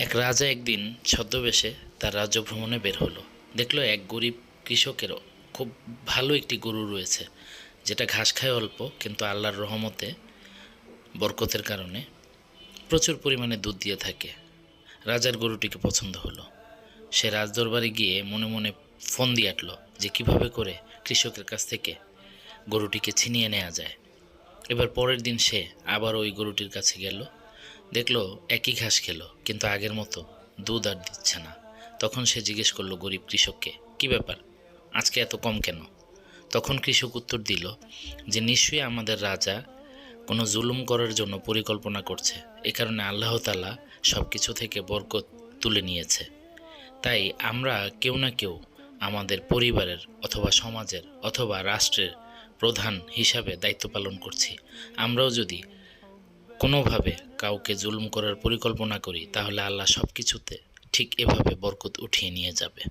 এক রাজা একদিন ছদ্মবেশে তার রাজ্য ভ্রমণে বের হলো। দেখলো এক গরিব কৃষকেরও খুব ভালো একটি গরু রয়েছে, যেটা ঘাস খায় অল্প, কিন্তু আল্লাহর রহমতে বরকতের কারণে প্রচুর পরিমাণে দুধ দিয়ে থাকে। রাজার গরুটিকে পছন্দ হলো। সে রাজদরবারে গিয়ে মনে মনে ফোন দিয়ে আটলো যে কিভাবে করে কৃষকের কাছ থেকে গরুটিকে ছিনিয়ে নেওয়া যায়। এবার পরের দিন সে আবার ওই গরুটির কাছে গেল। দেখলো একই ঘাস খেলো, কিন্তু আগের মতো দুধ আর দিচ্ছে না। তখন সে জিজ্ঞেস করলো গরিব কৃষককে, কি ব্যাপার, আজকে এত কম কেন? তখন কৃষক উত্তর দিল যে নিশ্চয়ই আমাদের রাজা কোনো জুলুম করার জন্য পরিকল্পনা করছে। এ কারণে আল্লাহ তাআলা সব কিছু থেকে বরকত তুলে নিয়েছে। তাই আমরা কেউ না কেউ আমাদের পরিবারের অথবা সমাজের অথবা রাষ্ট্রের প্রধান হিসাবে দায়িত্ব পালন করছি। আমরাও যদি কোনোভাবে কাউকে জুলুম করার পরিকল্পনা করি, তাহলে আল্লাহ সব কিছুতে ঠিক এভাবে বরকত উঠিয়ে নিয়ে যাবে।